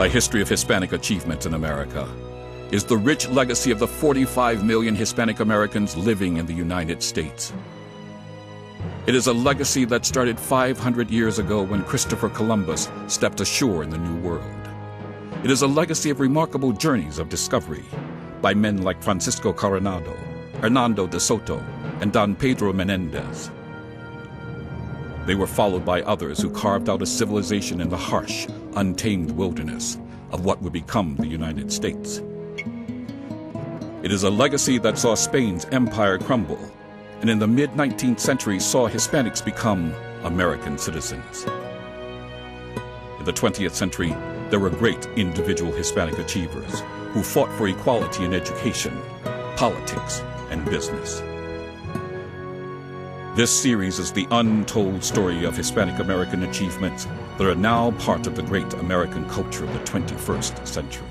The history of Hispanic achievement in America is the rich legacy of the 45 million Hispanic Americans living in the United States. It is a legacy that started 500 years ago when Christopher Columbus stepped ashore in the New World. It is a legacy of remarkable journeys of discovery by men like Francisco Coronado, Hernando de Soto, and Don Pedro Menendez. They were followed by others who carved out a civilization in the harsh, untamed wilderness of what would become the United States. It is a legacy that saw Spain's empire crumble, and in the mid-19th century saw Hispanics become American citizens. In the 20th century, there were great individual Hispanic achievers who fought for equality in education, politics, and business. This series is the untold story of Hispanic American achievements that are now part of the great American culture of the 21st century.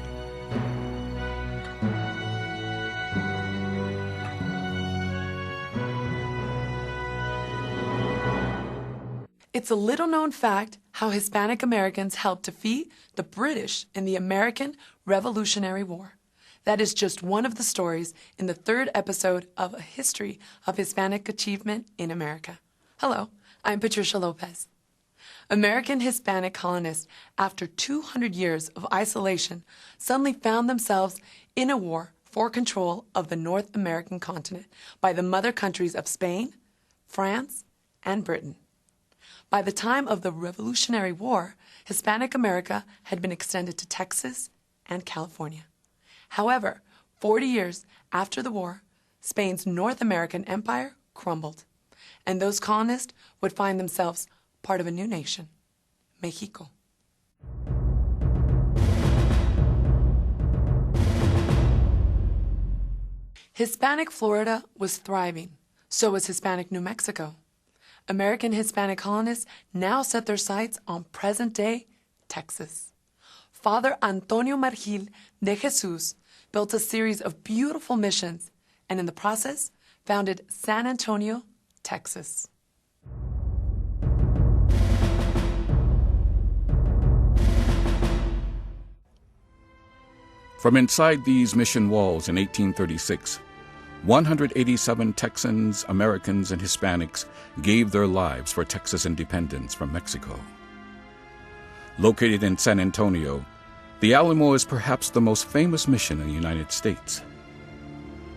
It's a little-known fact how Hispanic Americans helped defeat the British in the American Revolutionary War. That is just one of the stories in the third episode of A History of Hispanic Achievement in America. Hello, I'm Patricia Lopez. American Hispanic colonists, after 200 years of isolation, suddenly found themselves in a war for control of the North American continent by the mother countries of Spain, France, and Britain. By the time of the Revolutionary War, Hispanic America had been extended to Texas and California. However, 40 years after the war, Spain's North American empire crumbled, and those colonists would find themselves part of a new nation, Mexico. Hispanic Florida was thriving, so was Hispanic New Mexico. American Hispanic colonists now set their sights on present-day Texas. Father Antonio Margil de Jesus built a series of beautiful missions, and in the process, founded San Antonio, Texas. From inside these mission walls in 1836, 187 Texans, Americans, and Hispanics gave their lives for Texas independence from Mexico. Located in San Antonio, the Alamo is perhaps the most famous mission in the United States.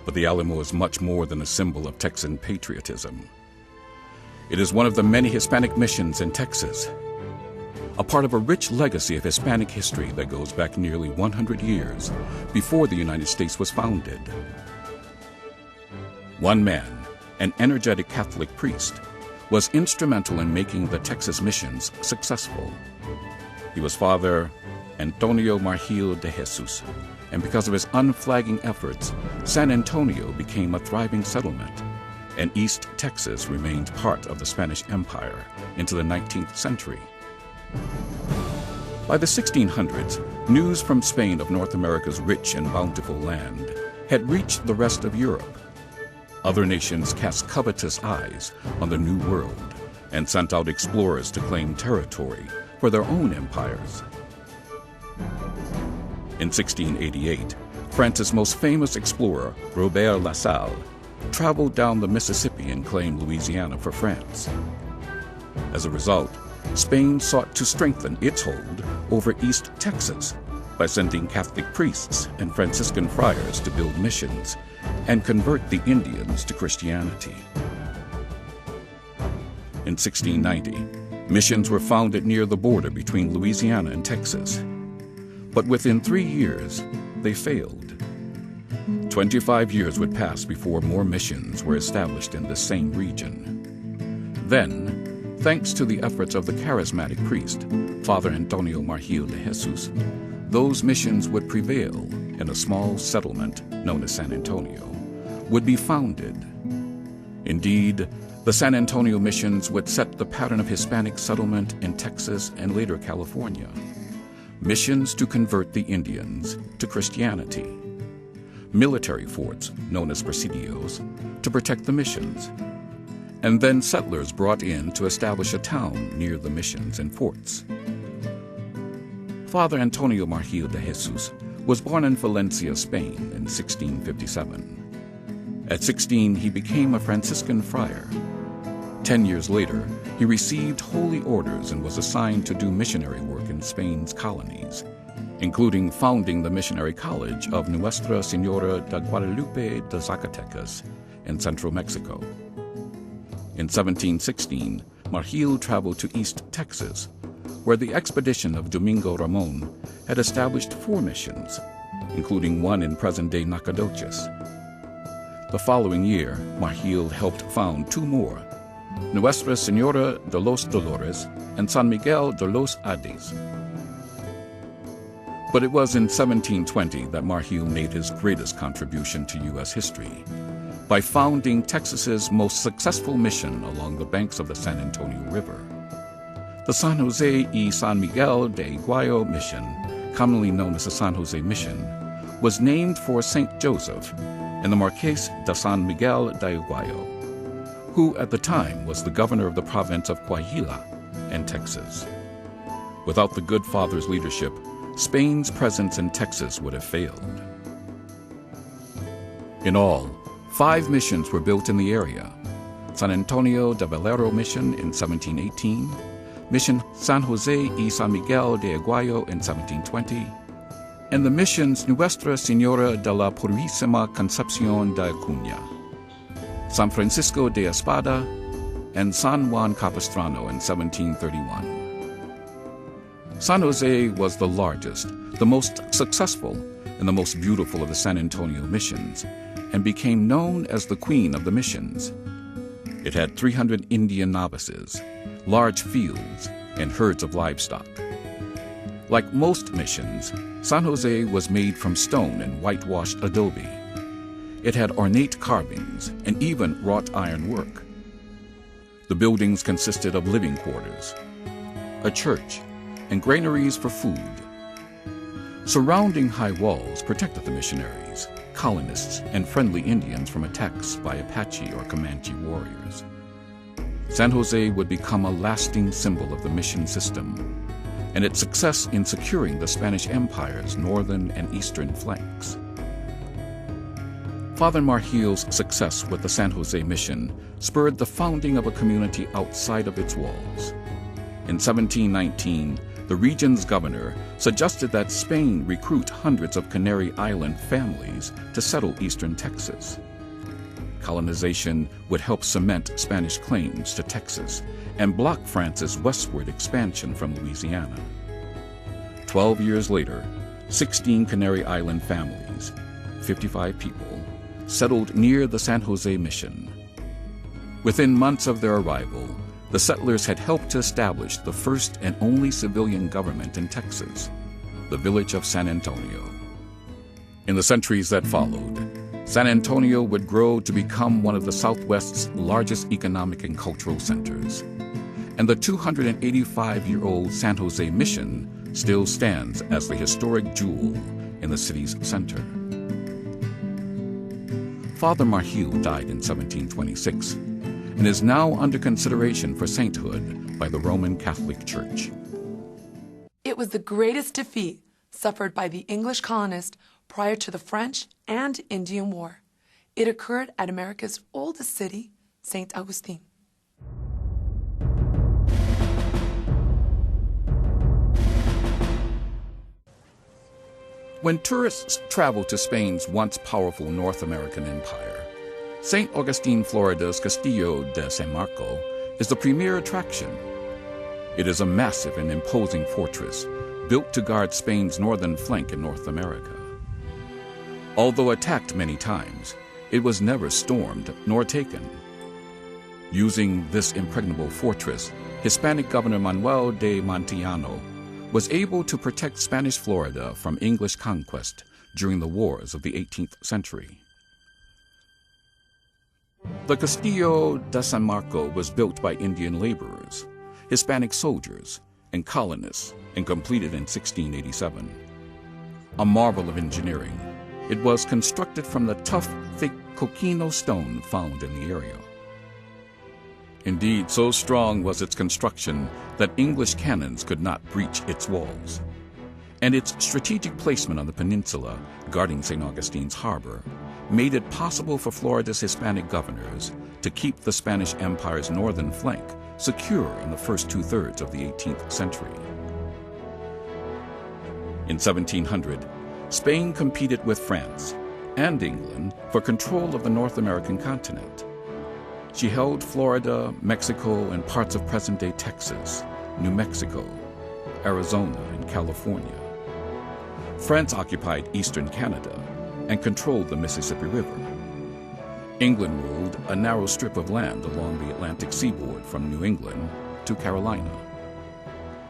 But the Alamo is much more than a symbol of Texan patriotism. It is one of the many Hispanic missions in Texas, a part of a rich legacy of Hispanic history that goes back nearly 100 years before the United States was founded. One man, an energetic Catholic priest, was instrumental in making the Texas missions successful. He was Father Antonio Margil de Jesus, and because of his unflagging efforts, San Antonio became a thriving settlement, and East Texas remained part of the Spanish Empire into the 19th century. By the 1600s, news from Spain of North America's rich and bountiful land had reached the rest of Europe. Other nations cast covetous eyes on the New World and sent out explorers to claim territory for their own empires. In 1688, France's most famous explorer, Robert La Salle, traveled down the Mississippi and claimed Louisiana for France. As a result, Spain sought to strengthen its hold over East Texas by sending Catholic priests and Franciscan friars to build missions and convert the Indians to Christianity. In 1690, missions were founded near the border between Louisiana and Texas. But within 3 years, they failed. 25 years would pass before more missions were established in the same region. Then, thanks to the efforts of the charismatic priest, Father Antonio Margil de Jesus, those missions would prevail, and a small settlement known as San Antonio would be founded. Indeed, the San Antonio missions would set the pattern of Hispanic settlement in Texas and later California. Missions to convert the Indians to Christianity. Military forts, known as presidios, to protect the missions. And then settlers brought in to establish a town near the missions and forts. Father Antonio Margil de Jesus was born in Valencia, Spain in 1657. At 16, he became a Franciscan friar. 10 years later, he received holy orders and was assigned to do missionary work in Spain's colonies, including founding the missionary college of Nuestra Señora de Guadalupe de Zacatecas in central Mexico. In 1716, Margil traveled to East Texas, where the expedition of Domingo Ramon had established 4 missions, including one in present-day Nacogdoches. The following year, Margil helped found 2 more, Nuestra Señora de los Dolores and San Miguel de los Ades. But it was in 1720 that Margil made his greatest contribution to U.S. history by founding Texas's most successful mission along the banks of the San Antonio River. The San Jose y San Miguel de Aguayo mission, commonly known as the San Jose Mission, was named for St. Joseph and the Marqués de San Miguel de Aguayo, who at the time was the governor of the province of Coahuila in Texas. Without the good father's leadership, Spain's presence in Texas would have failed. In all, 5 missions were built in the area: San Antonio de Valero Mission in 1718, Mission San Jose y San Miguel de Aguayo in 1720, and the missions Nuestra Señora de la Purísima Concepción de Acuña, San Francisco de Espada, and San Juan Capistrano in 1731. San Jose was the largest, the most successful, and the most beautiful of the San Antonio missions, and became known as the Queen of the Missions. It had 300 Indian novices, large fields, and herds of livestock. Like most missions, San Jose was made from stone and whitewashed adobe. It had ornate carvings and even wrought iron work. The buildings consisted of living quarters, a church, and granaries for food. Surrounding high walls protected the missionaries, colonists, and friendly Indians from attacks by Apache or Comanche warriors. San Jose would become a lasting symbol of the mission system and its success in securing the Spanish Empire's northern and eastern flanks. Father Margil's success with the San Jose mission spurred the founding of a community outside of its walls. In 1719, the region's governor suggested that Spain recruit hundreds of Canary Island families to settle eastern Texas. Colonization would help cement Spanish claims to Texas and block France's westward expansion from Louisiana. 12 years later, 16 Canary Island families, 55 people, settled near the San Jose mission. Within months of their arrival, the settlers had helped to establish the first and only civilian government in Texas, the village of San Antonio. In the centuries that followed, San Antonio would grow to become one of the Southwest's largest economic and cultural centers, and the 285-year-old San Jose Mission still stands as the historic jewel in the city's center. Father Margil died in 1726 and is now under consideration for sainthood by the Roman Catholic Church. It was the greatest defeat suffered by the English colonists prior to the French and Indian War. It occurred at America's oldest city, St. Augustine. When tourists travel to Spain's once powerful North American empire, St. Augustine, Florida's Castillo de San Marco is the premier attraction. It is a massive and imposing fortress built to guard Spain's northern flank in North America. Although attacked many times, it was never stormed nor taken. Using this impregnable fortress, Hispanic Governor Manuel de Montellano was able to protect Spanish Florida from English conquest during the wars of the 18th century. The Castillo de San Marco was built by Indian laborers, Hispanic soldiers, and colonists and completed in 1687. A marvel of engineering, it was constructed from the tough, thick coquino stone found in the area. Indeed, so strong was its construction that English cannons could not breach its walls. and its strategic placement on the peninsula, guarding St. Augustine's harbor, made it possible for Florida's Hispanic governors to keep the Spanish Empire's northern flank secure in the first two-thirds of the 18th century. In 1700, Spain competed with France and England for control of the North American continent. She held Florida, Mexico, and parts of present-day Texas, New Mexico, Arizona, and California. France occupied eastern Canada and controlled the Mississippi River. England ruled a narrow strip of land along the Atlantic seaboard from New England to Carolina.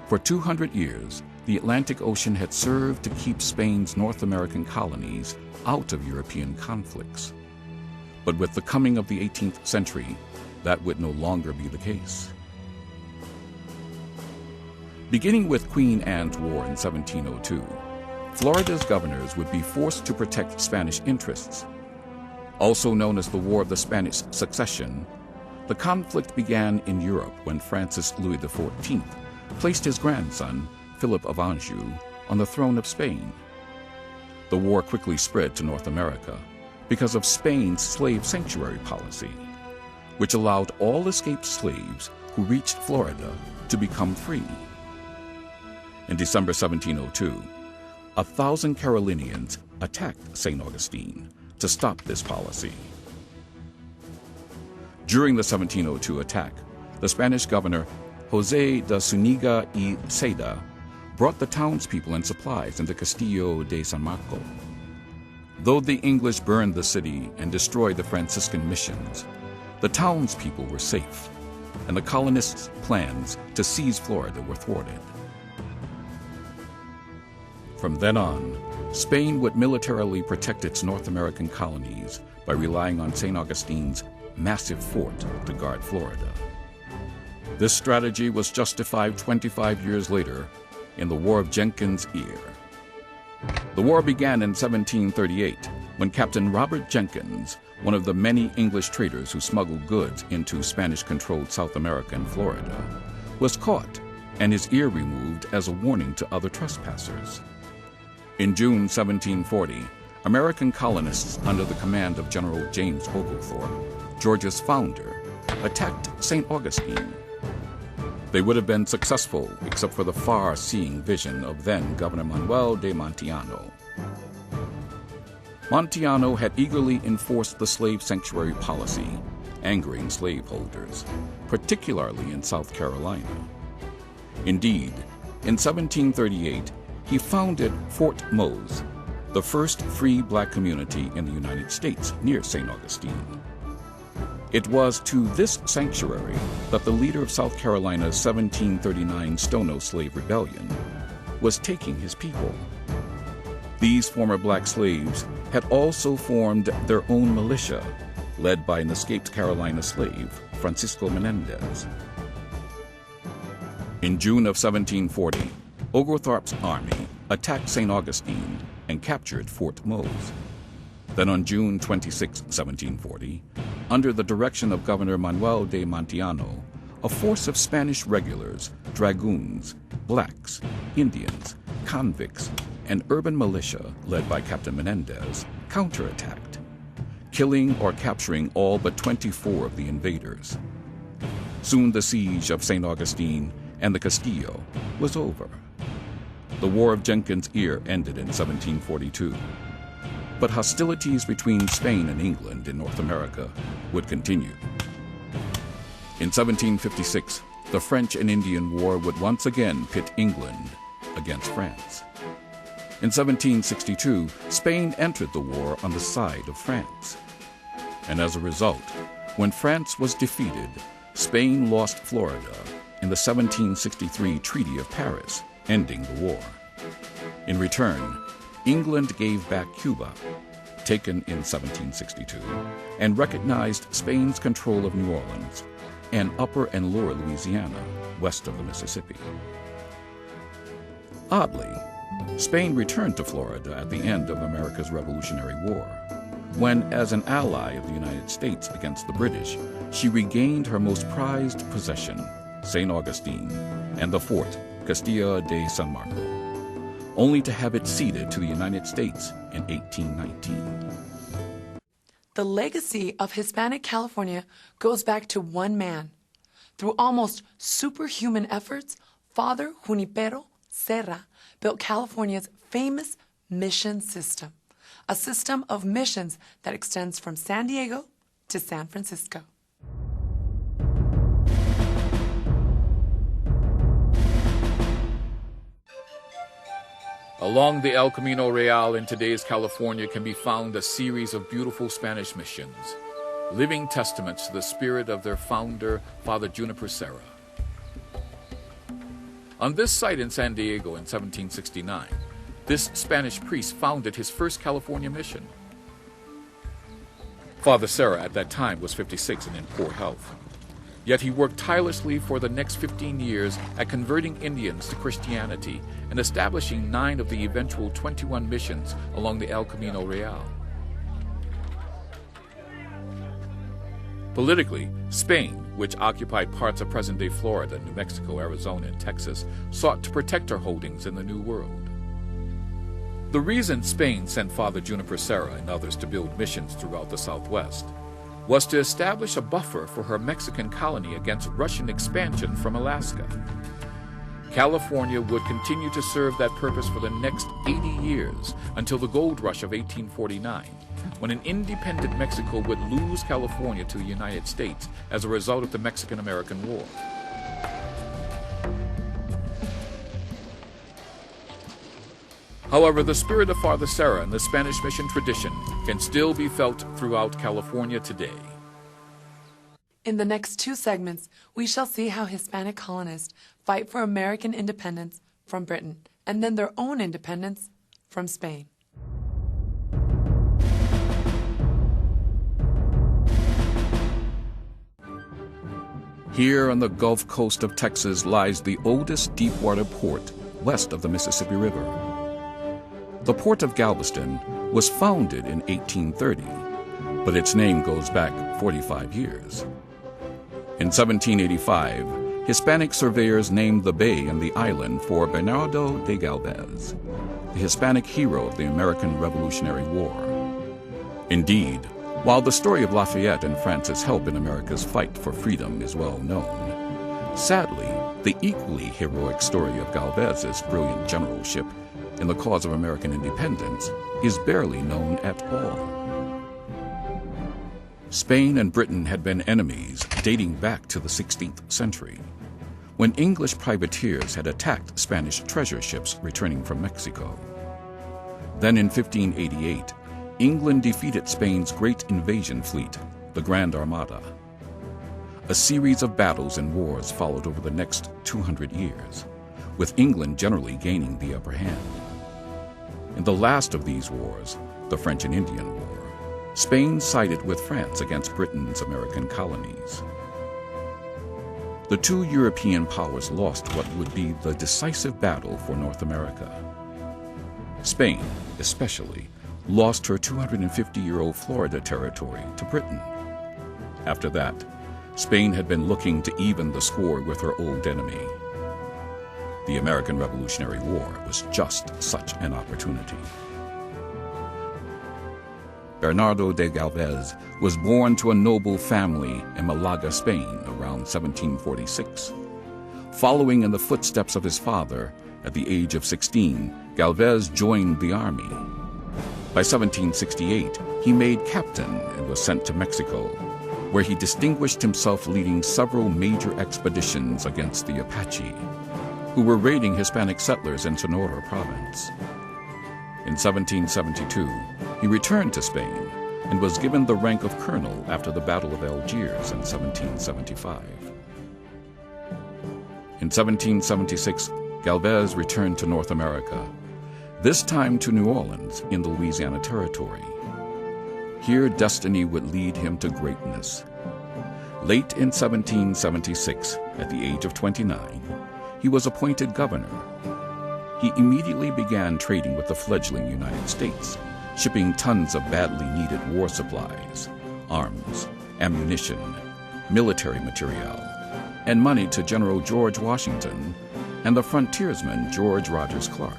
For 200 years, the Atlantic Ocean had served to keep Spain's North American colonies out of European conflicts. But with the coming of the 18th century, that would no longer be the case. Beginning with Queen Anne's War in 1702, Florida's governors would be forced to protect Spanish interests. Also known as the War of the Spanish Succession, the conflict began in Europe when Francis Louis XIV placed his grandson, Philip of Anjou, on the throne of Spain. The war quickly spread to North America because of Spain's slave sanctuary policy, which allowed all escaped slaves who reached Florida to become free. In December 1702, 1,000 Carolinians attacked St. Augustine to stop this policy. During the 1702 attack, the Spanish governor José de Zúñiga y Seda brought the townspeople and supplies into Castillo de San Marco. Though the English burned the city and destroyed the Franciscan missions, the townspeople were safe, and the colonists' plans to seize Florida were thwarted. From then on, Spain would militarily protect its North American colonies by relying on St. Augustine's massive fort to guard Florida. This strategy was justified 25 years later in the War of Jenkins' Ear. The war began in 1738 when Captain Robert Jenkins, one of the many English traders who smuggled goods into Spanish-controlled South America and Florida, was caught and his ear removed as a warning to other trespassers. In June 1740, American colonists under the command of General James Oglethorpe, Georgia's founder, attacked St. Augustine. They would have been successful except for the far-seeing vision of then-Governor Manuel de Montiano. Montiano had eagerly enforced the slave sanctuary policy, angering slaveholders, particularly in South Carolina. Indeed, in 1738, he founded Fort Mose, the first free black community in the United States near St. Augustine. It was to this sanctuary that the leader of South Carolina's 1739 Stono Slave Rebellion was taking his people. These former black slaves had also formed their own militia, led by an escaped Carolina slave, Francisco Menendez. In June of 1740, Oglethorpe's army attacked St. Augustine and captured Fort Mose. Then on June 26, 1740, under the direction of Governor Manuel de Montiano, a force of Spanish regulars, dragoons, blacks, Indians, convicts, and urban militia led by Captain Menendez counterattacked, killing or capturing all but 24 of the invaders. Soon the siege of St. Augustine and the Castillo was over. The War of Jenkins' Ear ended in 1742. But hostilities between Spain and England in North America would continue. In 1756, the French and Indian War would once again pit England against France. In 1762, Spain entered the war on the side of France. And as a result, when France was defeated, Spain lost Florida in the 1763 Treaty of Paris, ending the war. In return, England gave back Cuba, taken in 1762, and recognized Spain's control of New Orleans and Upper and Lower Louisiana, west of the Mississippi. Oddly, Spain returned to Florida at the end of America's Revolutionary War, when, as an ally of the United States against the British, she regained her most prized possession, St. Augustine, and the fort, Castillo de San Marco. only to have it ceded to the United States in 1819. The legacy of Hispanic California goes back to one man. Through almost superhuman efforts, Father Junipero Serra built California's famous mission system, a system of missions that extends from San Diego to San Francisco. Along the El Camino Real in today's California can be found a series of beautiful Spanish missions, living testaments to the spirit of their founder, Father Juniper Serra. On this site in San Diego in 1769, this Spanish priest founded his first California mission. Father Serra at that time was 56 and in poor health. Yet he worked tirelessly for the next 15 years at converting Indians to Christianity and establishing 9 of the eventual 21 missions along the El Camino Real. Politically, Spain, which occupied parts of present-day Florida, New Mexico, Arizona, and Texas, sought to protect her holdings in the New World. The reason Spain sent Father Juniper Serra and others to build missions throughout the Southwest was to establish a buffer for her Mexican colony against Russian expansion from Alaska. California would continue to serve that purpose for the next 80 years until the gold rush of 1849, when an independent Mexico would lose California to the United States as a result of the Mexican-American War. However, the spirit of Father Serra and the Spanish mission tradition can still be felt throughout California today. In the next 2 segments, we shall see how Hispanic colonists fight for American independence from Britain and then their own independence from Spain. Here on the Gulf Coast of Texas lies the oldest deepwater port west of the Mississippi River. The port of Galveston was founded in 1830, but its name goes back 45 years. In 1785, Hispanic surveyors named the bay and the island for Bernardo de Galvez, the Hispanic hero of the American Revolutionary War. Indeed, while the story of Lafayette and France's help in America's fight for freedom is well known, sadly, the equally heroic story of Galvez's brilliant generalship in the cause of American independence is barely known at all. Spain and Britain had been enemies dating back to the 16th century, when English privateers had attacked Spanish treasure ships returning from Mexico. Then in 1588, England defeated Spain's great invasion fleet, the Grand Armada. A series of battles and wars followed over the next 200 years, with England generally gaining the upper hand. In the last of these wars, the French and Indian War, Spain sided with France against Britain's American colonies. The 2 European powers lost what would be the decisive battle for North America. Spain, especially, lost her 250-year-old Florida territory to Britain. After that, Spain had been looking to even the score with her old enemy. The American Revolutionary War was just such an opportunity. Bernardo de Galvez was born to a noble family in Malaga, Spain, around 1746. Following in the footsteps of his father, at the age of 16, Galvez joined the army. By 1768, he made captain and was sent to Mexico, where he distinguished himself leading several major expeditions against the Apache, who were raiding Hispanic settlers in Sonora province. In 1772, he returned to Spain and was given the rank of colonel after the Battle of Algiers in 1775. In 1776, Galvez returned to North America, this time to New Orleans in the Louisiana Territory. Here, destiny would lead him to greatness. Late in 1776, at the age of 29, he was appointed governor. He immediately began trading with the fledgling United States, shipping tons of badly needed war supplies, arms, ammunition, military materiel, and money to General George Washington and the frontiersman George Rogers Clark.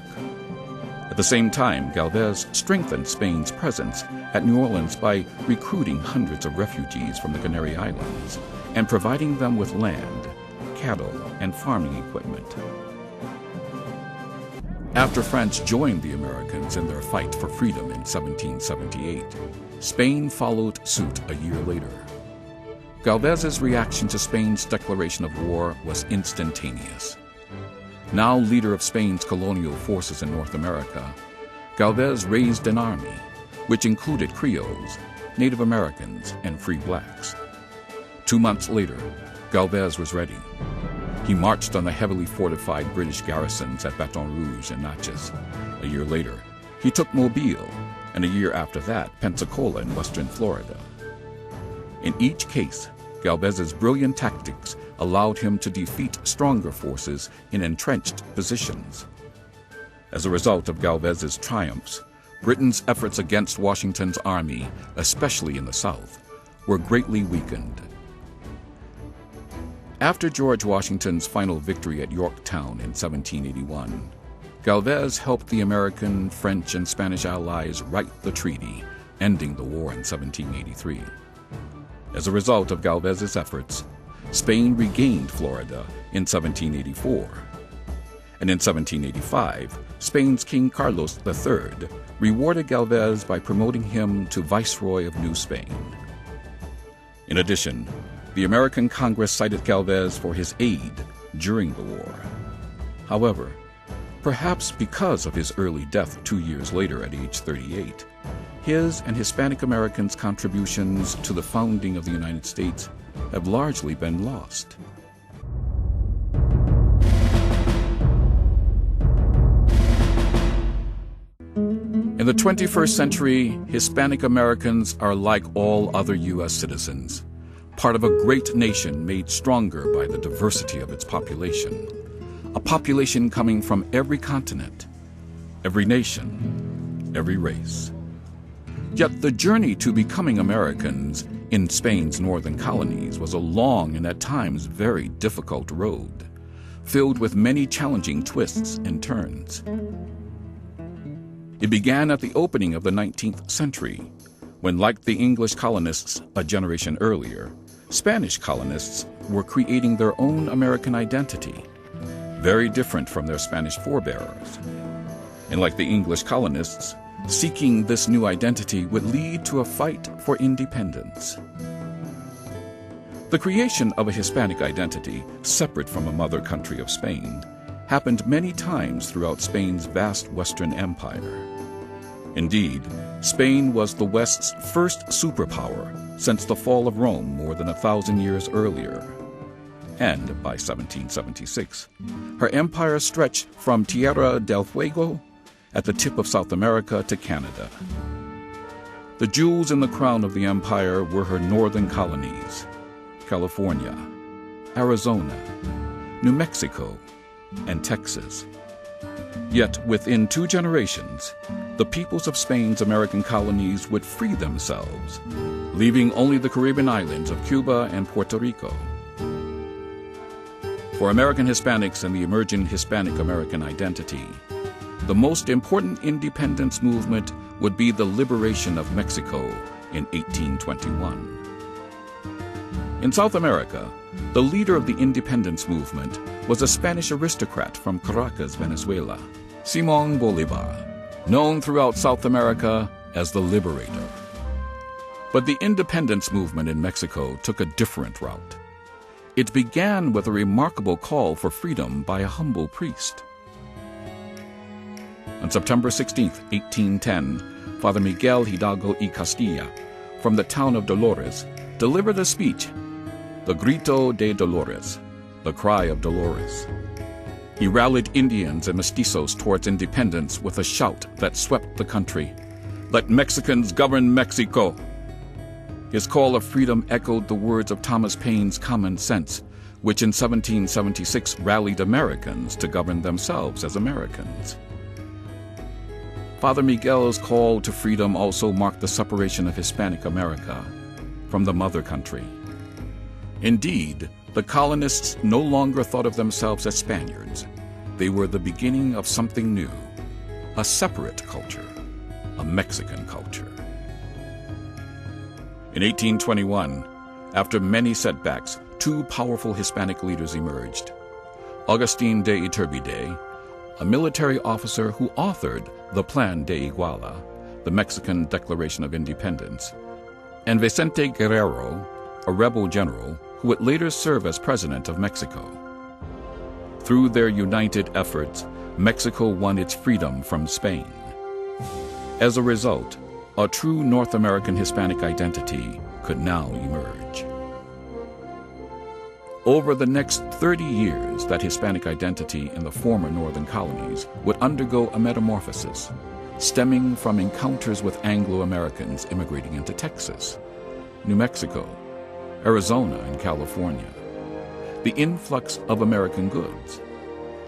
At the same time, Galvez strengthened Spain's presence at New Orleans by recruiting hundreds of refugees from the Canary Islands and providing them with land, cattle, and farming equipment. After France joined the Americans in their fight for freedom in 1778, Spain followed suit a year later. Galvez's reaction to Spain's declaration of war was instantaneous. Now leader of Spain's colonial forces in North America, Galvez raised an army, which included Creoles, Native Americans, and free blacks. 2 months later, Galvez was ready. He marched on the heavily fortified British garrisons at Baton Rouge and Natchez. A year later, he took Mobile, and a year after that, Pensacola in western Florida. In each case, Galvez's brilliant tactics allowed him to defeat stronger forces in entrenched positions. As a result of Galvez's triumphs, Britain's efforts against Washington's army, especially in the South, were greatly weakened. After George Washington's final victory at Yorktown in 1781, Galvez helped the American, French, and Spanish allies write the treaty, ending the war in 1783. As a result of Galvez's efforts, Spain regained Florida in 1784. And in 1785, Spain's King Carlos III rewarded Galvez by promoting him to Viceroy of New Spain. In addition, the American Congress cited Galvez for his aid during the war. However, perhaps because of his early death 2 years later at age 38, his and Hispanic Americans' contributions to the founding of the United States have largely been lost. In the 21st century, Hispanic Americans are like all other U.S. citizens, part of a great nation made stronger by the diversity of its population, a population coming from every continent, every nation, every race. Yet the journey to becoming Americans in Spain's northern colonies was a long and at times very difficult road, filled with many challenging twists and turns. It began at the opening of the 19th century, when, like the English colonists a generation earlier, Spanish colonists were creating their own American identity, very different from their Spanish forebearers. And like the English colonists, seeking this new identity would lead to a fight for independence. The creation of a Hispanic identity, separate from a mother country of Spain, happened many times throughout Spain's vast Western Empire. Indeed, Spain was the West's first superpower since the fall of Rome more than 1,000 years earlier. And by 1776, her empire stretched from Tierra del Fuego at the tip of South America to Canada. The jewels in the crown of the empire were her northern colonies, California, Arizona, New Mexico, and Texas. Yet within 2 generations, the peoples of Spain's American colonies would free themselves, leaving only the Caribbean islands of Cuba and Puerto Rico. For American Hispanics and the emerging Hispanic American identity, the most important independence movement would be the liberation of Mexico in 1821. In South America, the leader of the independence movement was a Spanish aristocrat from Caracas, Venezuela, Simón Bolívar, known throughout South America as the Liberator. But the independence movement in Mexico took a different route. It began with a remarkable call for freedom by a humble priest. On September 16, 1810, Father Miguel Hidalgo y Castilla, from the town of Dolores, delivered a speech, the Grito de Dolores, the Cry of Dolores. He rallied Indians and mestizos towards independence with a shout that swept the country, "Let Mexicans govern Mexico!" His call of freedom echoed the words of Thomas Paine's Common Sense, which in 1776 rallied Americans to govern themselves as Americans. Father Miguel's call to freedom also marked the separation of Hispanic America from the mother country. Indeed, the colonists no longer thought of themselves as Spaniards. They were the beginning of something new, a separate culture, a Mexican culture. In 1821, after many setbacks, two powerful Hispanic leaders emerged. Agustin de Iturbide, a military officer who authored the Plan de Iguala, the Mexican Declaration of Independence, and Vicente Guerrero, a rebel general who would later serve as president of Mexico. Through their united efforts, Mexico won its freedom from Spain. As a result, a true North American Hispanic identity could now emerge. Over the next 30 years, that Hispanic identity in the former northern colonies would undergo a metamorphosis, stemming from encounters with Anglo-Americans immigrating into Texas, New Mexico, Arizona, and California, the influx of American goods,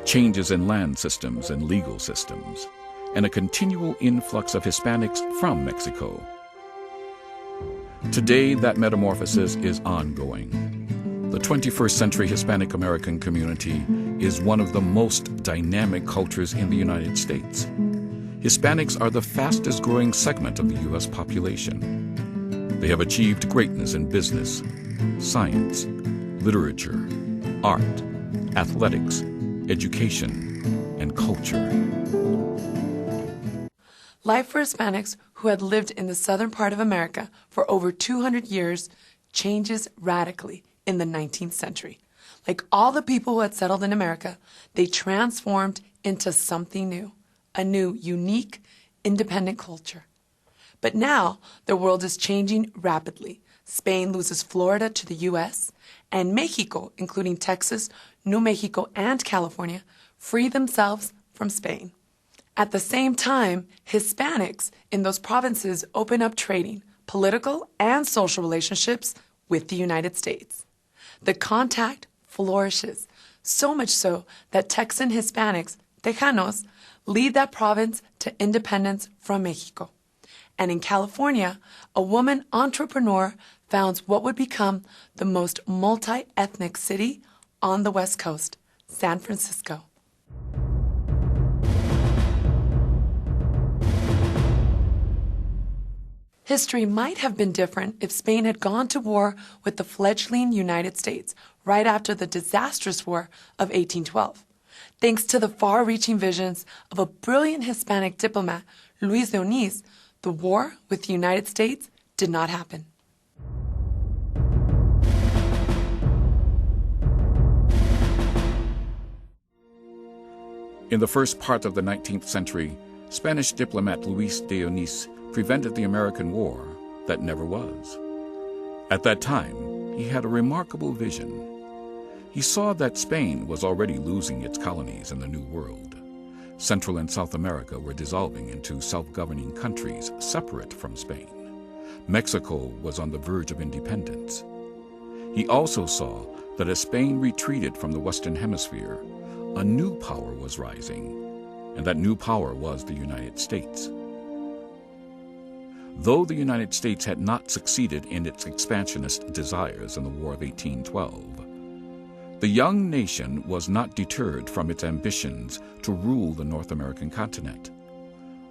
changes in land systems and legal systems, and a continual influx of Hispanics from Mexico. Today, that metamorphosis is ongoing. The 21st century Hispanic American community is one of the most dynamic cultures in the United States. Hispanics are the fastest growing segment of the U.S. population. They have achieved greatness in business, science, literature, art, athletics, education, and culture. Life for Hispanics who had lived in the southern part of America for over 200 years changes radically in the 19th century. Like all the people who had settled in America, they transformed into something new, a new, unique, independent culture. But now, the world is changing rapidly. Spain loses Florida to the U.S., and Mexico, including Texas, New Mexico, and California, free themselves from Spain. At the same time, Hispanics in those provinces open up trading, political, and social relationships with the United States. The contact flourishes, so much so that Texan Hispanics, Tejanos, lead that province to independence from Mexico. And in California, a woman entrepreneur founds what would become the most multi-ethnic city on the West Coast, San Francisco. History might have been different if Spain had gone to war with the fledgling United States right after the disastrous War of 1812. Thanks to the far-reaching visions of a brilliant Hispanic diplomat, Luis de Onís, the war with the United States did not happen. In the first part of the 19th century, Spanish diplomat Luis de Onís prevented the American war that never was. At that time, he had a remarkable vision. He saw that Spain was already losing its colonies in the New World. Central and South America were dissolving into self-governing countries separate from Spain. Mexico was on the verge of independence. He also saw that as Spain retreated from the Western Hemisphere, a new power was rising, and that new power was the United States. Though the United States had not succeeded in its expansionist desires in the War of 1812, the young nation was not deterred from its ambitions to rule the North American continent.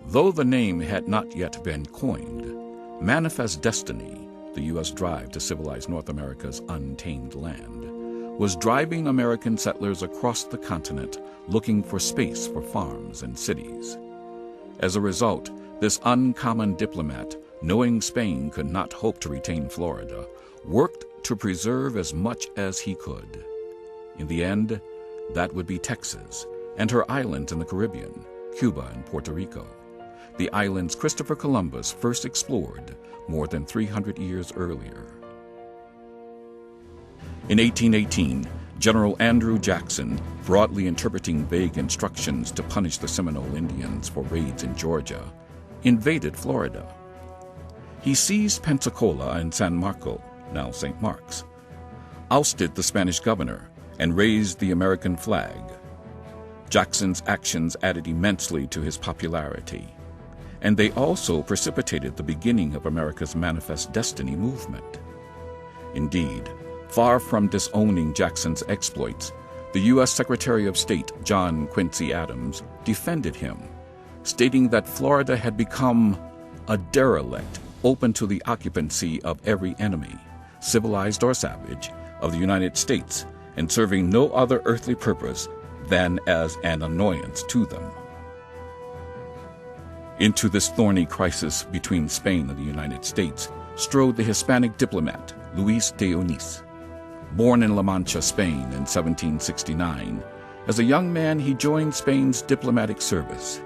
Though the name had not yet been coined, Manifest Destiny, the U.S. drive to civilize North America's untamed land, was driving American settlers across the continent looking for space for farms and cities. As a result, this uncommon diplomat, knowing Spain could not hope to retain Florida, worked to preserve as much as he could. In the end, that would be Texas and her islands in the Caribbean, Cuba and Puerto Rico, the islands Christopher Columbus first explored more than 300 years earlier. In 1818, General Andrew Jackson, broadly interpreting vague instructions to punish the Seminole Indians for raids in Georgia, invaded Florida. He seized Pensacola and San Marco, now St. Mark's, ousted the Spanish governor, and raised the American flag. Jackson's actions added immensely to his popularity, and they also precipitated the beginning of America's Manifest Destiny movement. Indeed, far from disowning Jackson's exploits, the U.S. Secretary of State John Quincy Adams defended him, stating that Florida had become a derelict open to the occupancy of every enemy, civilized or savage, of the United States, and serving no other earthly purpose than as an annoyance to them. Into this thorny crisis between Spain and the United States strode the Hispanic diplomat Luis de Onís. Born in La Mancha, Spain in 1769, as a young man he joined Spain's diplomatic service.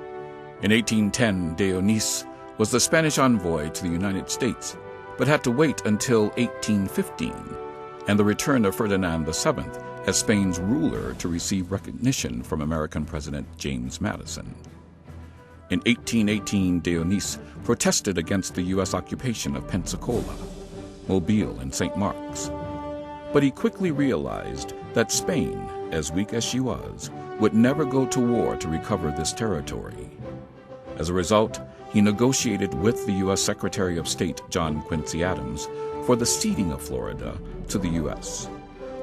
In 1810, de Onís was the Spanish envoy to the United States, but had to wait until 1815 and the return of Ferdinand VII as Spain's ruler to receive recognition from American President James Madison. In 1818, de Onís protested against the U.S. occupation of Pensacola, Mobile, and St. Mark's. But he quickly realized that Spain, as weak as she was, would never go to war to recover this territory. As a result, he negotiated with the U.S. Secretary of State John Quincy Adams for the ceding of Florida to the U.S.,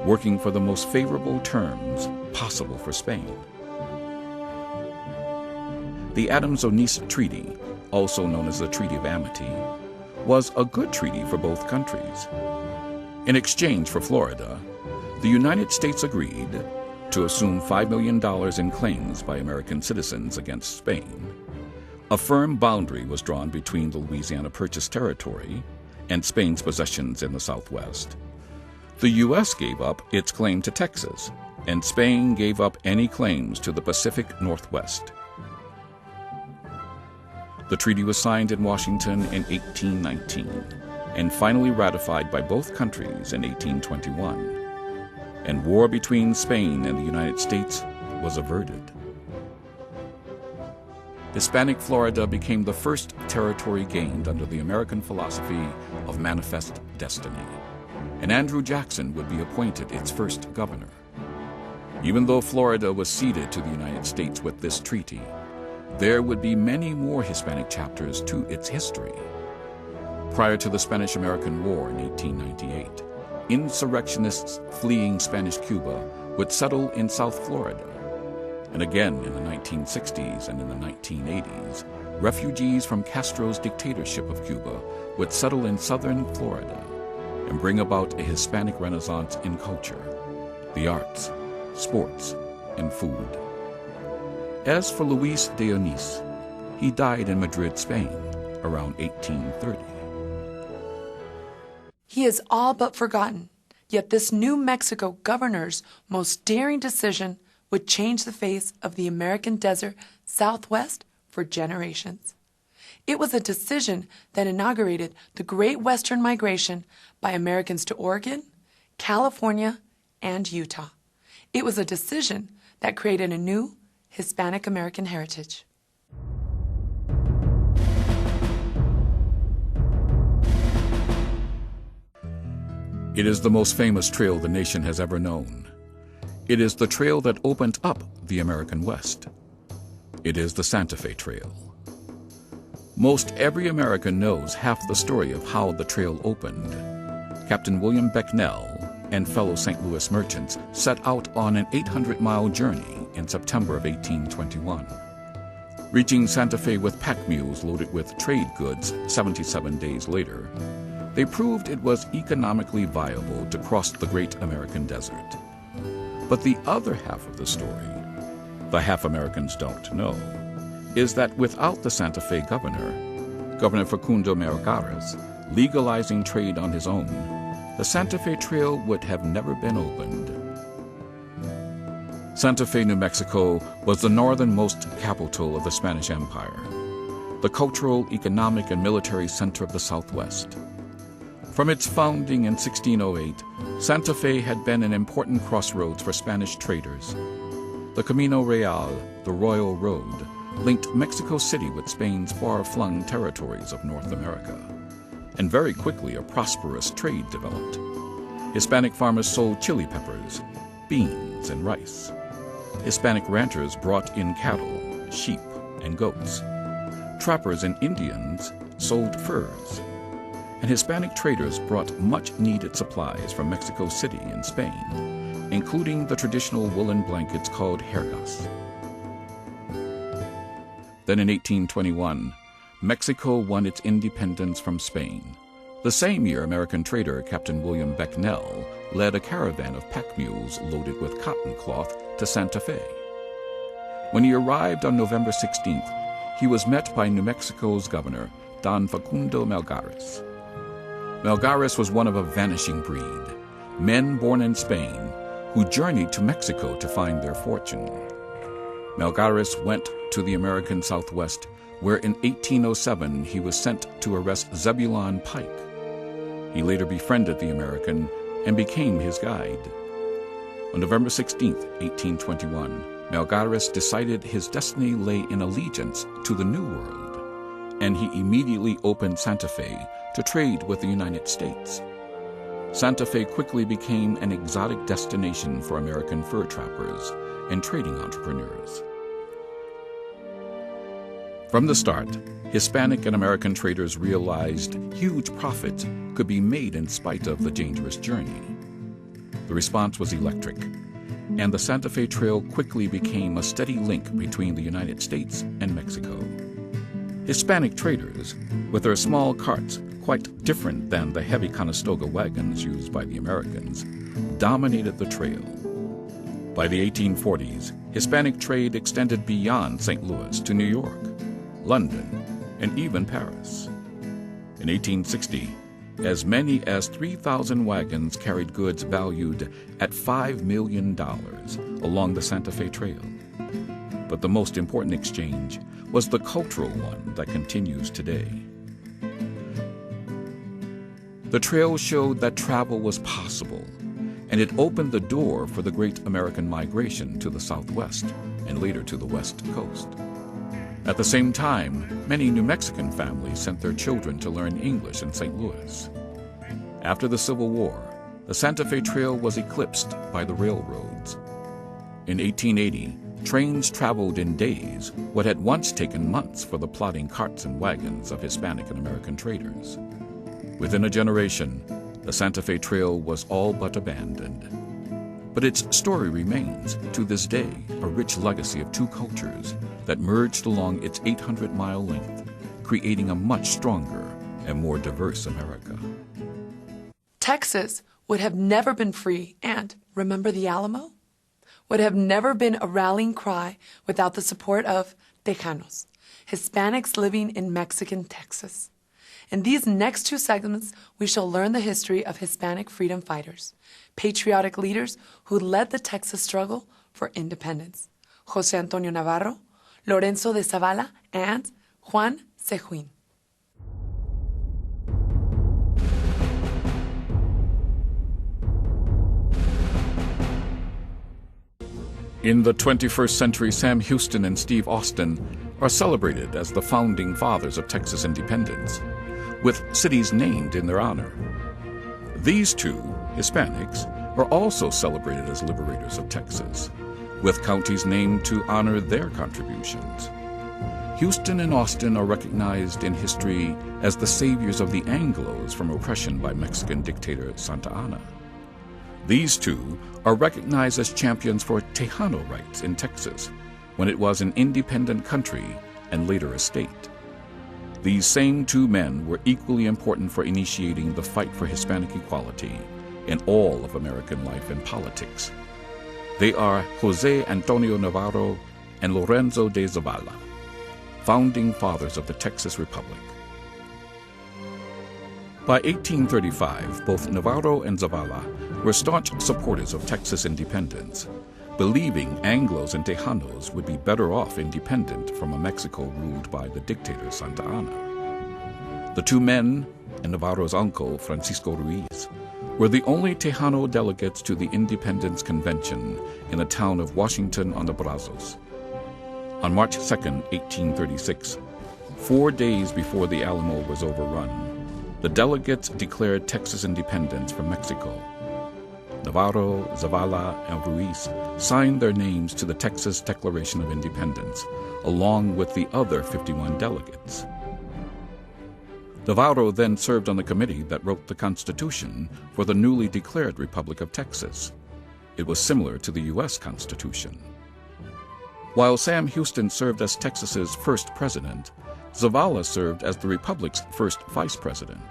working for the most favorable terms possible for Spain. The Adams-Onís Treaty, also known as the Treaty of Amity, was a good treaty for both countries. In exchange for Florida, the United States agreed to assume $5 million in claims by American citizens against Spain. A firm boundary was drawn between the Louisiana Purchase territory and Spain's possessions in the Southwest. The U.S. gave up its claim to Texas, and Spain gave up any claims to the Pacific Northwest. The treaty was signed in Washington in 1819 and finally ratified by both countries in 1821. And war between Spain and the United States was averted. Hispanic Florida became the first territory gained under the American philosophy of manifest destiny, and Andrew Jackson would be appointed its first governor. Even though Florida was ceded to the United States with this treaty, there would be many more Hispanic chapters to its history. Prior to the Spanish-American War in 1898, insurrectionists fleeing Spanish Cuba would settle in South Florida. And again in the 1960s and in the 1980s, refugees from Castro's dictatorship of Cuba would settle in southern Florida and bring about a Hispanic renaissance in culture, the arts, sports, and food. As for Luis de Onís, he died in Madrid, Spain, around 1830. He is all but forgotten, yet this New Mexico governor's most daring decision would change the face of the American desert Southwest for generations. It was a decision that inaugurated the Great Western Migration by Americans to Oregon, California, and Utah. It was a decision that created a new Hispanic American heritage. It is the most famous trail the nation has ever known. It is the trail that opened up the American West. It is the Santa Fe Trail. Most every American knows half the story of how the trail opened. Captain William Becknell and fellow St. Louis merchants set out on an 800-mile journey in September of 1821. Reaching Santa Fe with pack mules loaded with trade goods 77 days later, they proved it was economically viable to cross the great American desert. But the other half of the story, the half Americans don't know, is that without the Santa Fe governor, Governor Facundo Melgares, legalizing trade on his own, the Santa Fe Trail would have never been opened. Santa Fe, New Mexico was the northernmost capital of the Spanish Empire, the cultural, economic, and military center of the Southwest. From its founding in 1608, Santa Fe had been an important crossroads for Spanish traders. The Camino Real, the Royal Road, linked Mexico City with Spain's far-flung territories of North America. And very quickly a prosperous trade developed. Hispanic farmers sold chili peppers, beans, and rice. Hispanic ranchers brought in cattle, sheep, and goats. Trappers and Indians sold furs. And Hispanic traders brought much-needed supplies from Mexico City and Spain, including the traditional woolen blankets called jergas. Then in 1821, Mexico won its independence from Spain. The same year, American trader Captain William Becknell led a caravan of pack mules loaded with cotton cloth to Santa Fe. When he arrived on November 16th, he was met by New Mexico's governor, Don Facundo Melgares. Melgares was one of a vanishing breed, men born in Spain who journeyed to Mexico to find their fortune. Melgares went to the American Southwest, where in 1807 he was sent to arrest Zebulon Pike. He later befriended the American and became his guide. On November 16, 1821, Melgares decided his destiny lay in allegiance to the New World, and he immediately opened Santa Fe to trade with the United States. Santa Fe quickly became an exotic destination for American fur trappers and trading entrepreneurs. From the start, Hispanic and American traders realized huge profits could be made in spite of the dangerous journey. The response was electric, and the Santa Fe Trail quickly became a steady link between the United States and Mexico. Hispanic traders, with their small carts, quite different than the heavy Conestoga wagons used by the Americans, dominated the trail. By the 1840s, Hispanic trade extended beyond St. Louis to New York, London, and even Paris. In 1860, as many as 3,000 wagons carried goods valued at $5 million along the Santa Fe Trail. But the most important exchange was the cultural one that continues today. The trail showed that travel was possible, and it opened the door for the great American migration to the Southwest and later to the West Coast. At the same time, many New Mexican families sent their children to learn English in St. Louis. After the Civil War, the Santa Fe Trail was eclipsed by the railroads. In 1880, trains traveled in days what had once taken months for the plodding carts and wagons of Hispanic and American traders. Within a generation, the Santa Fe Trail was all but abandoned. But its story remains, to this day, a rich legacy of two cultures that merged along its 800-mile length, creating a much stronger and more diverse America. Texas would have never been free and, remember the Alamo? Would have never been a rallying cry without the support of Tejanos, Hispanics living in Mexican Texas. In these next two segments, we shall learn the history of Hispanic freedom fighters, patriotic leaders who led the Texas struggle for independence: José Antonio Navarro, Lorenzo de Zavala, and Juan Cejuin. In the 21st century, Sam Houston and Steve Austin are celebrated as the founding fathers of Texas independence, with cities named in their honor. These two, Hispanics, are also celebrated as liberators of Texas, with counties named to honor their contributions. Houston and Austin are recognized in history as the saviors of the Anglos from oppression by Mexican dictator Santa Anna. These two are recognized as champions for Tejano rights in Texas, when it was an independent country and later a state. These same two men were equally important for initiating the fight for Hispanic equality in all of American life and politics. They are José Antonio Navarro and Lorenzo de Zavala, founding fathers of the Texas Republic. By 1835, both Navarro and Zavala were staunch supporters of Texas independence, believing Anglos and Tejanos would be better off independent from a Mexico ruled by the dictator Santa Anna. The two men, and Navarro's uncle, Francisco Ruiz, were the only Tejano delegates to the Independence Convention in the town of Washington on the Brazos. On March 2, 1836, 4 days before the Alamo was overrun, the delegates declared Texas independence from Mexico. Navarro, Zavala, and Ruiz signed their names to the Texas Declaration of Independence, along with the other 51 delegates. Navarro then served on the committee that wrote the Constitution for the newly declared Republic of Texas. It was similar to the U.S. Constitution. While Sam Houston served as Texas's first president, Zavala served as the Republic's first vice president.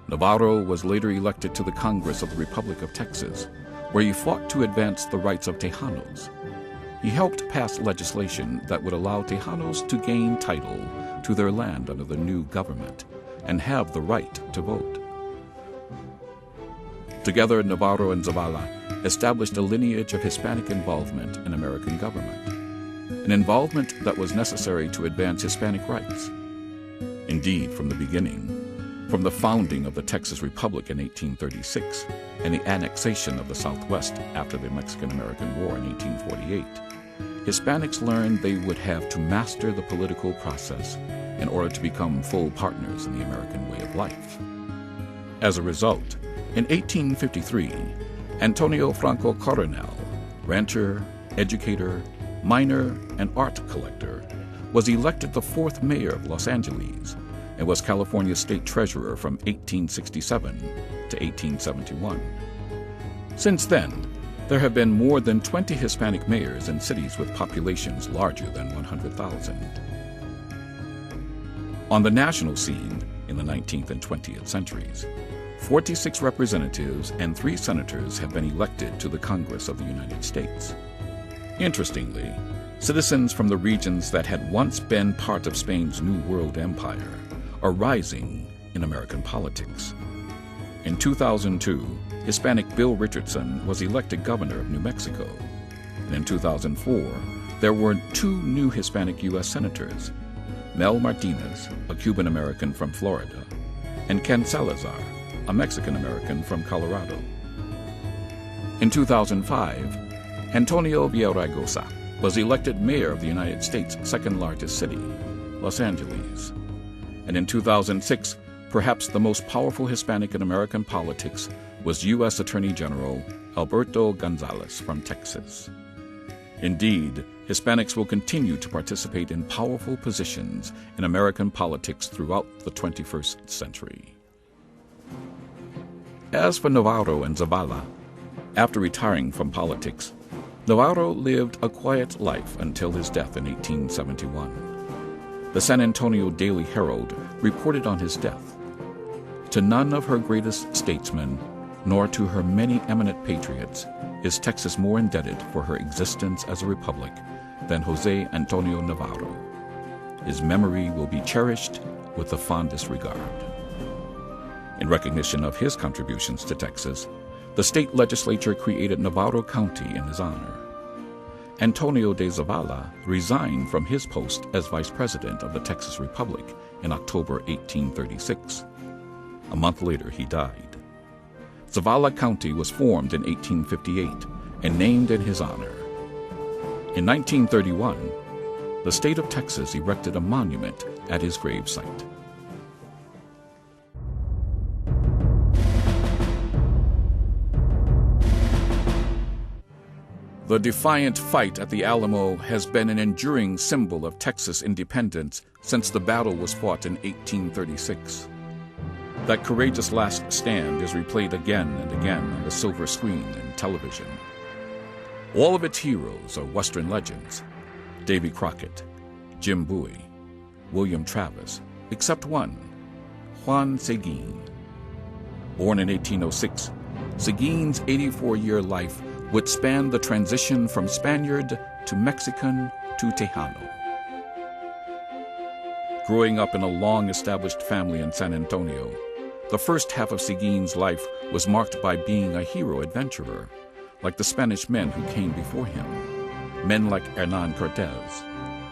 Navarro was later elected to the Congress of the Republic of Texas, where he fought to advance the rights of Tejanos. He helped pass legislation that would allow Tejanos to gain title to their land under the new government and have the right to vote. Together, Navarro and Zavala established a lineage of Hispanic involvement in American government, an involvement that was necessary to advance Hispanic rights. Indeed, from the beginning, from the founding of the Texas Republic in 1836 and the annexation of the Southwest after the Mexican-American War in 1848, Hispanics learned they would have to master the political process in order to become full partners in the American way of life. As a result, in 1853, Antonio Franco Coronel, rancher, educator, miner, and art collector, was elected the fourth mayor of Los Angeles and was California's state treasurer from 1867 to 1871. Since then, there have been more than 20 Hispanic mayors in cities with populations larger than 100,000. On the national scene in the 19th and 20th centuries, 46 representatives and 3 senators have been elected to the Congress of the United States. Interestingly, citizens from the regions that had once been part of Spain's New World Empire are rising in American politics. In 2002, Hispanic Bill Richardson was elected governor of New Mexico. And in 2004, there were 2 new Hispanic U.S. senators, Mel Martinez, a Cuban-American from Florida, and Ken Salazar, a Mexican-American from Colorado. In 2005, Antonio Villaraigosa was elected mayor of the United States' second-largest city, Los Angeles. And in 2006, perhaps the most powerful Hispanic in American politics was U.S. Attorney General Alberto Gonzales from Texas. Indeed, Hispanics will continue to participate in powerful positions in American politics throughout the 21st century. As for Navarro and Zavala, after retiring from politics, Navarro lived a quiet life until his death in 1871. The San Antonio Daily Herald reported on his death. To none of her greatest statesmen, nor to her many eminent patriots, is Texas more indebted for her existence as a republic than Jose Antonio Navarro. His memory will be cherished with the fondest regard. In recognition of his contributions to Texas, the state legislature created Navarro County in his honor. Antonio de Zavala resigned from his post as vice president of the Texas Republic in October 1836. A month later, he died. Zavala County was formed in 1858 and named in his honor. In 1931, the state of Texas erected a monument at his gravesite. The defiant fight at the Alamo has been an enduring symbol of Texas independence since the battle was fought in 1836. That courageous last stand is replayed again and again on the silver screen and television. All of its heroes are Western legends: Davy Crockett, Jim Bowie, William Travis, except one, Juan Seguin. Born in 1806, Seguin's 84-year life would span the transition from Spaniard to Mexican to Tejano. Growing up in a long-established family in San Antonio, the first half of Seguin's life was marked by being a hero adventurer, like the Spanish men who came before him, men like Hernan Cortez,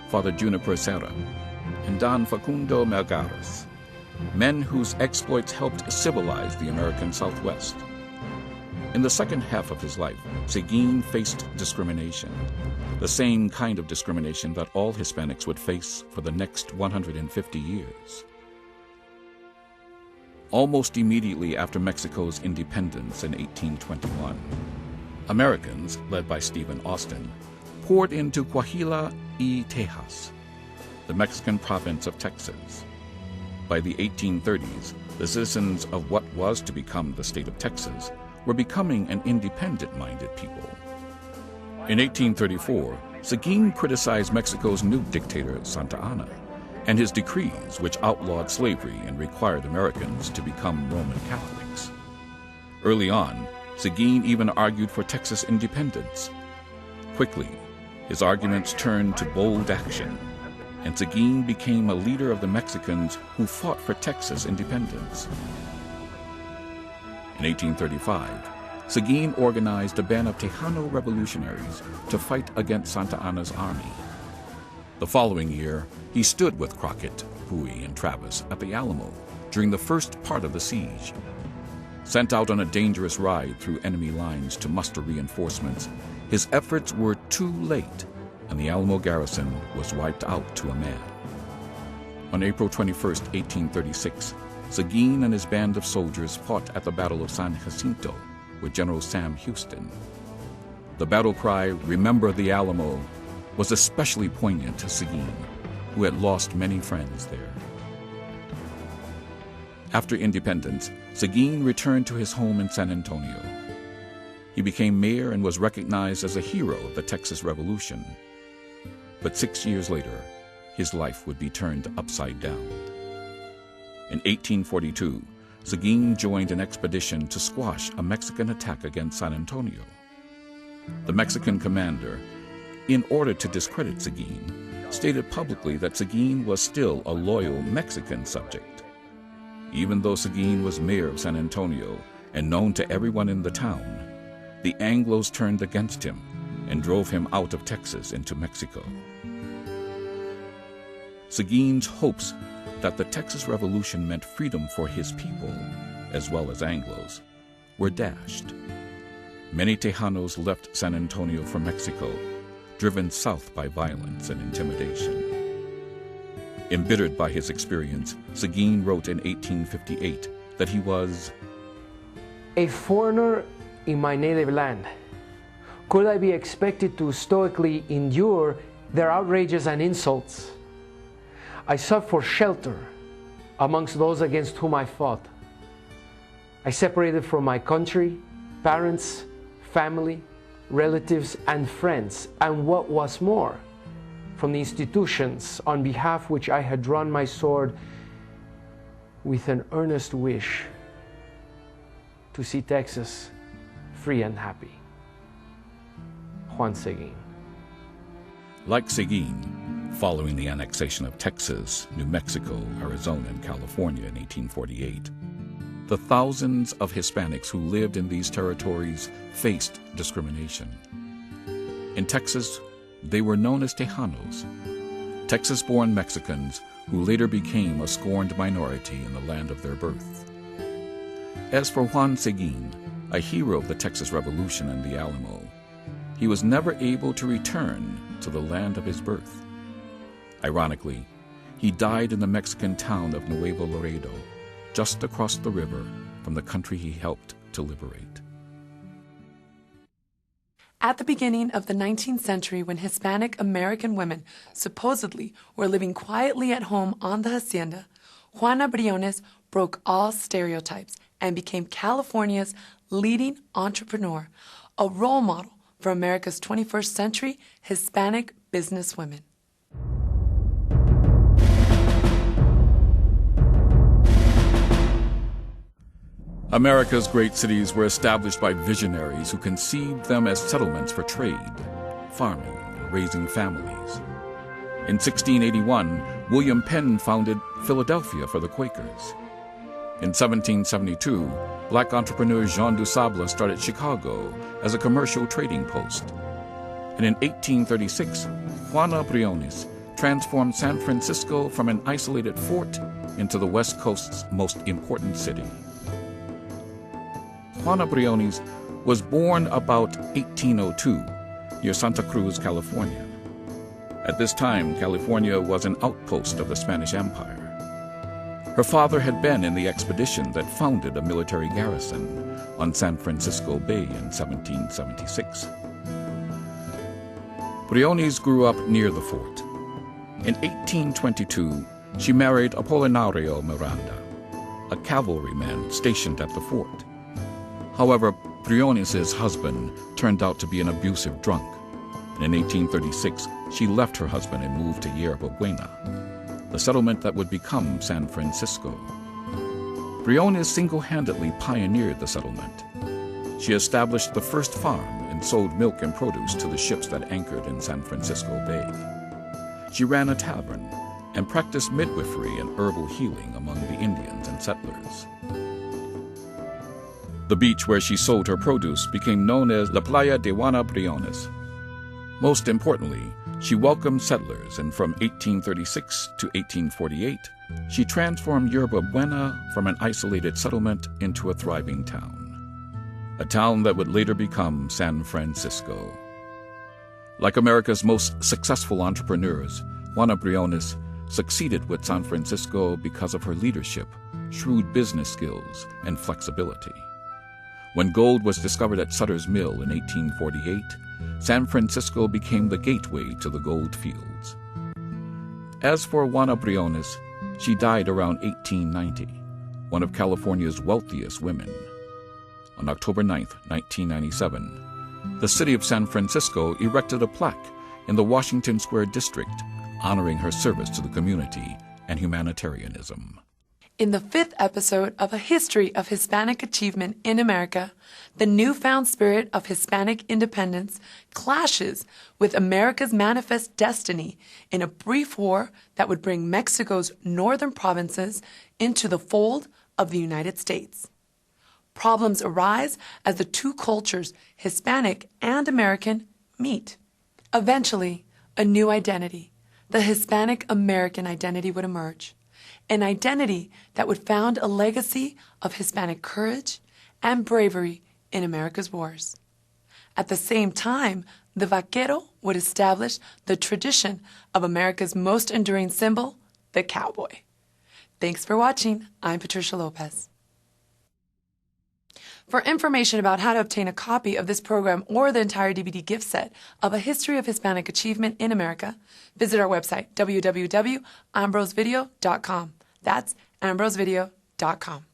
Father Juniper Serra, and Don Facundo Melgares, men whose exploits helped civilize the American Southwest. In the second half of his life, Seguin faced discrimination, the same kind of discrimination that all Hispanics would face for the next 150 years. Almost immediately after Mexico's independence in 1821, Americans, led by Stephen Austin, poured into Coahuila y Tejas, the Mexican province of Texas. By the 1830s, the citizens of what was to become the state of Texas were becoming an independent-minded people. In 1834, Seguin criticized Mexico's new dictator, Santa Anna, and his decrees which outlawed slavery and required Americans to become Roman Catholics. Early on, Seguin even argued for Texas independence. Quickly, his arguments turned to bold action, and Seguin became a leader of the Mexicans who fought for Texas independence. In 1835, Seguin organized a band of Tejano revolutionaries to fight against Santa Anna's army. The following year, he stood with Crockett, Huey, and Travis at the Alamo during the first part of the siege. Sent out on a dangerous ride through enemy lines to muster reinforcements, his efforts were too late, and the Alamo garrison was wiped out to a man. On April 21, 1836, Seguin and his band of soldiers fought at the Battle of San Jacinto with General Sam Houston. The battle cry, "Remember the Alamo," was especially poignant to Seguin, who had lost many friends there. After independence, Seguin returned to his home in San Antonio. He became mayor and was recognized as a hero of the Texas Revolution. But 6 years later, his life would be turned upside down. In 1842, Seguin joined an expedition to squash a Mexican attack against San Antonio. The Mexican commander, in order to discredit Seguin, stated publicly that Seguin was still a loyal Mexican subject. Even though Seguin was mayor of San Antonio and known to everyone in the town, the Anglos turned against him and drove him out of Texas into Mexico. Seguin's hopes that the Texas Revolution meant freedom for his people, as well as Anglos, were dashed. Many Tejanos left San Antonio for Mexico, driven south by violence and intimidation. Embittered by his experience, Seguin wrote in 1858 that he was a foreigner in my native land. Could I be expected to stoically endure their outrages and insults? I sought for shelter amongst those against whom I fought. I separated from my country, parents, family, relatives, and friends, and what was more, from the institutions on behalf which I had drawn my sword with an earnest wish to see Texas free and happy. Juan Seguin. Like Seguin, following the annexation of Texas, New Mexico, Arizona, and California in 1848, the thousands of Hispanics who lived in these territories faced discrimination. In Texas, they were known as Tejanos, Texas-born Mexicans who later became a scorned minority in the land of their birth. As for Juan Seguin, a hero of the Texas Revolution and the Alamo, he was never able to return to the land of his birth. Ironically, he died in the Mexican town of Nuevo Laredo, just across the river from the country he helped to liberate. At the beginning of the 19th century, when Hispanic American women supposedly were living quietly at home on the hacienda, Juana Briones broke all stereotypes and became California's leading entrepreneur, a role model for America's 21st century Hispanic businesswomen. America's great cities were established by visionaries who conceived them as settlements for trade, farming, and raising families. In 1681, William Penn founded Philadelphia for the Quakers. In 1772, black entrepreneur Jean du Sable started Chicago as a commercial trading post. And in 1836, Juana Briones transformed San Francisco from an isolated fort into the West Coast's most important city. Juana Briones was born about 1802 near Santa Cruz, California. At this time, California was an outpost of the Spanish Empire. Her father had been in the expedition that founded a military garrison on San Francisco Bay in 1776. Briones grew up near the fort. In 1822, she married Apolinario Miranda, a cavalryman stationed at the fort. However, Briones' husband turned out to be an abusive drunk, and in 1836 she left her husband and moved to Yerba Buena, the settlement that would become San Francisco. Briones single-handedly pioneered the settlement. She established the first farm and sold milk and produce to the ships that anchored in San Francisco Bay. She ran a tavern and practiced midwifery and herbal healing among the Indians and settlers. The beach where she sold her produce became known as La Playa de Juana Briones. Most importantly, she welcomed settlers, and from 1836 to 1848, she transformed Yerba Buena from an isolated settlement into a thriving town. A town that would later become San Francisco. Like America's most successful entrepreneurs, Juana Briones succeeded with San Francisco because of her leadership, shrewd business skills, and flexibility. When gold was discovered at Sutter's Mill in 1848, San Francisco became the gateway to the gold fields. As for Juana Briones, she died around 1890, one of California's wealthiest women. On October 9, 1997, the city of San Francisco erected a plaque in the Washington Square district honoring her service to the community and humanitarianism. In the 5th episode of A History of Hispanic Achievement in America, the newfound spirit of Hispanic independence clashes with America's manifest destiny in a brief war that would bring Mexico's northern provinces into the fold of the United States. Problems arise as the two cultures, Hispanic and American, meet. Eventually, a new identity, the Hispanic American identity, would emerge. An identity that would found a legacy of Hispanic courage and bravery in America's wars. At the same time, the vaquero would establish the tradition of America's most enduring symbol, the cowboy. Thanks for watching. I'm Patricia Lopez. For information about how to obtain a copy of this program or the entire DVD gift set of A History of Hispanic Achievement in America, visit our website, www.ambrosevideo.com. That's ambrosevideo.com.